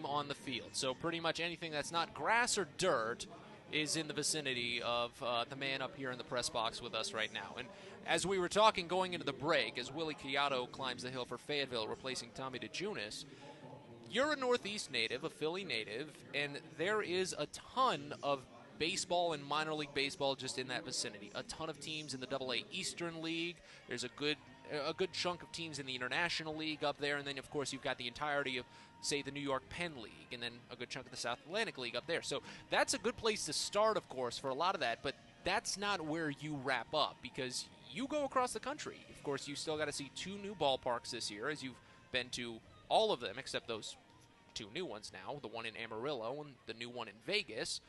on the field. So pretty much anything that's not grass or dirt is in the vicinity of the man up here in the press box with us right now. And as we were talking going into the break, as Willy Collado climbs the hill for Fayetteville, replacing Tommy DeJunis, you're a Northeast native, a Philly native, and there is a ton of baseball and minor league baseball just in that vicinity. A ton of teams in the AA Eastern League. There's a good chunk of teams in the International League up there, and then, of course, you've got the entirety of, say, the New York Penn League, and then a good chunk of the South Atlantic League up there. So that's a good place to start, of course, for a lot of that, but that's not where you wrap up, because you go across the country. Of course, you still got to see 2 new ballparks this year, as you've been to all of them, except those 2 new ones now, the one in Amarillo and the new one in Vegas.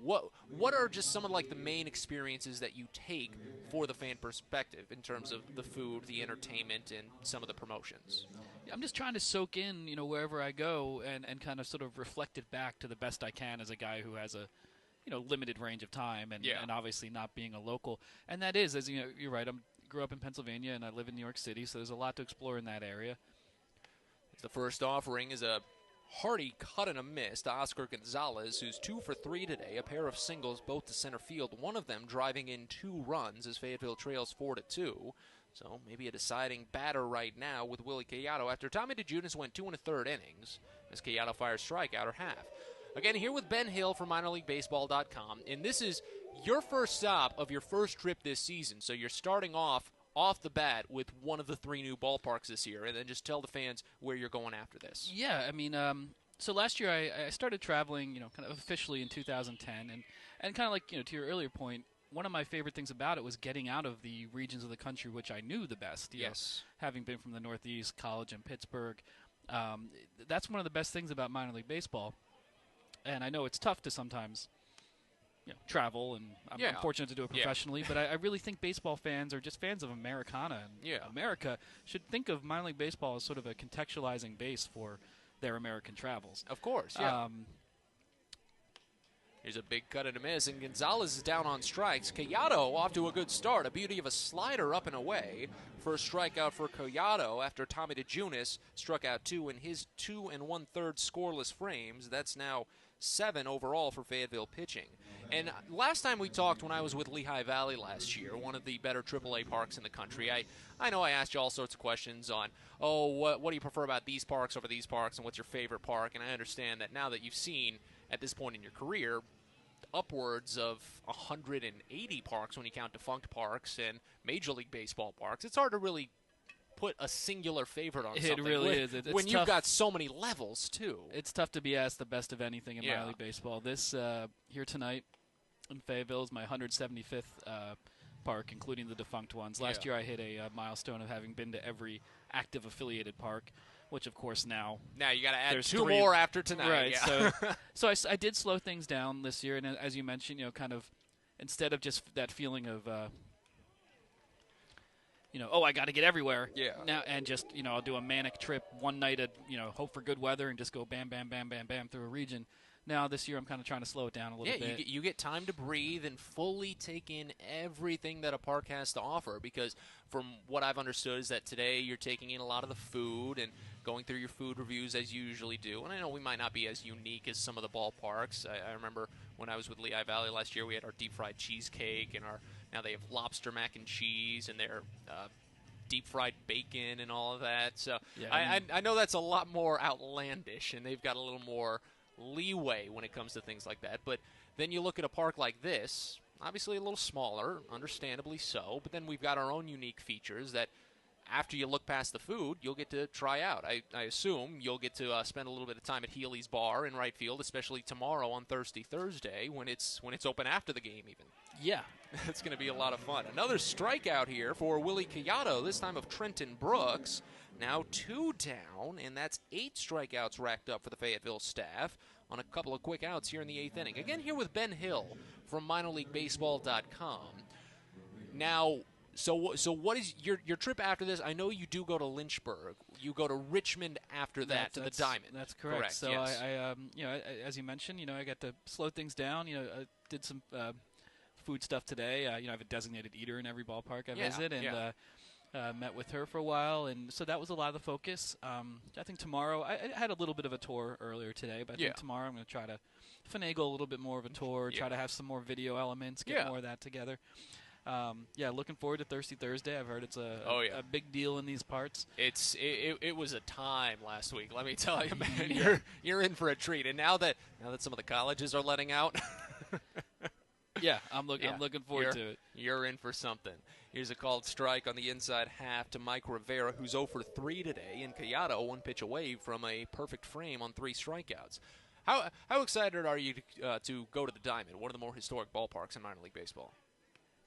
What are just some of like the main experiences that you take for the fan perspective in terms of the food, the entertainment, and some of the promotions? I'm just trying to soak in, wherever I go and kind of sort of reflect it back to the best I can as a guy who has a, limited range of time and obviously not being a local. And that is, as you're right, I grew up in Pennsylvania and I live in New York City, so there's a lot to explore in that area. The first offering is a hearty cut and a miss to Oscar Gonzalez, who's 2 for 3 today, a pair of singles both to center field, one of them driving in 2 runs as Fayetteville trails 4-2. So maybe a deciding batter right now with Willy Collado after Tommy DeJunis went 2 1/3 innings as Collado fires strikeout or half. Again, here with Ben Hill from minorleaguebaseball.com, and this is your first stop of your first trip this season, so you're starting off the bat with one of the 3 new ballparks this year, and then just tell the fans where you're going after this. Yeah, I mean, so last year I started traveling, kind of officially in 2010, and kind of like, to your earlier point, one of my favorite things about it was getting out of the regions of the country which I knew the best. Yes. Having been from the Northeast, college in Pittsburgh, that's one of the best things about minor league baseball. And I know it's tough to sometimes travel, and I'm fortunate to do it professionally, but I really think baseball fans, or just fans of Americana and America, should think of minor league baseball as sort of a contextualizing base for their American travels. Of course, Here's a big cut and a miss, and Gonzalez is down on strikes. Collado off to a good start, a beauty of a slider up and away. First strikeout for Collado after Tommy DeJunis struck out 2 in his 2 1/3 scoreless frames. That's now 7 overall for Fayetteville pitching. And last time we talked, when I was with Lehigh Valley last year, one of the better AAA parks in the country, I know I asked you all sorts of questions on, what do you prefer about these parks over these parks, and what's your favorite park? And I understand that now that you've seen, at this point in your career, upwards of 180 parks when you count defunct parks and Major League Baseball parks, it's hard to really put a singular favorite on something. It really is. It's when tough. You've got so many levels, too. It's tough to be asked the best of anything in minor league baseball. This here tonight in Fayetteville is my 175th park, including the defunct ones. Last year I hit a milestone of having been to every active affiliated park, which, of course, now you got to add 2 3 more after tonight. Right. Yeah. So I did slow things down this year, and as you mentioned, kind of instead of just that feeling of I got to get everywhere. Yeah. Now and just I'll do a manic trip one night at hope for good weather and just go bam, bam, bam, bam, bam through a region. Now this year I'm kind of trying to slow it down a little bit. You get time to breathe and fully take in everything that a park has to offer, because from what I've understood is that today you're taking in a lot of the food and going through your food reviews as you usually do. And I know we might not be as unique as some of the ballparks. I remember when I was with Lehigh Valley last year, we had our deep-fried cheesecake, and now they have lobster mac and cheese and their deep-fried bacon and all of that. So I know that's a lot more outlandish, and they've got a little more leeway when it comes to things like that. But then you look at a park like this, obviously a little smaller, understandably so, but then we've got our own unique features that after you look past the food, you'll get to try out. I assume you'll get to spend a little bit of time at Healy's Bar in right field, especially tomorrow on Thursday when it's open after the game even. Yeah. It's going to be a lot of fun. Another strikeout here for Willy Collado, this time of Trenton Brooks. Now 2 down, and that's 8 strikeouts racked up for the Fayetteville staff on a couple of quick outs here in the 8th inning. Again, here with Ben Hill from minorleaguebaseball.com. Now, so what is your trip after this? I know you do go to Lynchburg. You go to Richmond after that to the Diamond. That's correct. So yes. I as you mentioned, I got to slow things down. I did some food stuff today. I have a designated eater in every ballpark I visit, and Met with her for a while, and so that was a lot of the focus. I think tomorrow, I had a little bit of a tour earlier today, but I think tomorrow I'm going to try to finagle a little bit more of a tour, try to have some more video elements, get more of that together. Looking forward to Thirsty Thursday. I've heard it's a big deal in these parts. It was a time last week, let me tell you, man. You're in for a treat, and now that some of the colleges are letting out. I'm looking forward to it. You're in for something. Here's a called strike on the inside half to Mike Rivera, who's 0 for 3 today, and Collado 1 pitch away from a perfect frame on 3 strikeouts. How excited are you to go to the Diamond, one of the more historic ballparks in minor league baseball?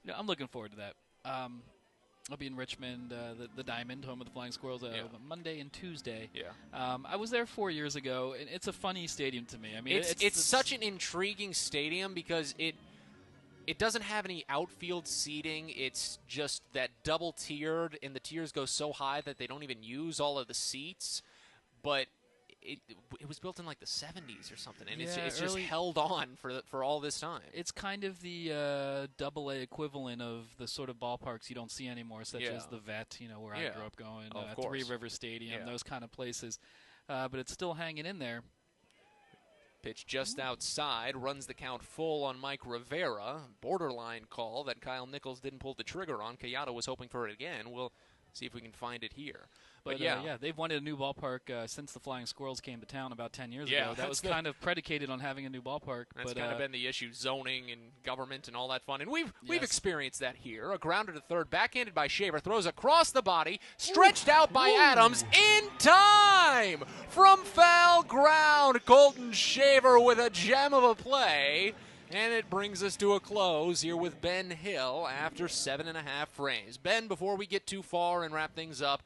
Yeah, I'm looking forward to that. I'll be in Richmond, the Diamond, home of the Flying Squirrels, Monday and Tuesday. I was there 4 years ago, and it's a funny stadium to me. I mean, it's such an intriguing stadium because it doesn't have any outfield seating. It's just that double-tiered, and the tiers go so high that they don't even use all of the seats. But it was built in like the 70s or something, and it's just held on for all this time. It's kind of the AA equivalent of the sort of ballparks you don't see anymore, such as the Vet, where I grew up going, Three River Stadium, those kind of places. But it's still hanging in there. Pitch just outside, runs the count full on Mike Rivera. Borderline call that Kyle Nichols didn't pull the trigger on. Collado was hoping for it again. We'll see if we can find it here. But they've wanted a new ballpark since the Flying Squirrels came to town about 10 years ago. That was kind of predicated on having a new ballpark. That's kind of been the issue, zoning and government and all that fun. And we've experienced that here. A grounder to third, backhanded by Shaver, throws across the body, stretched out by Adams in time from foul ground. Colton Shaver with a gem of a play. And it brings us to a close here with Ben Hill after 7.5 frames. Ben, before we get too far and wrap things up,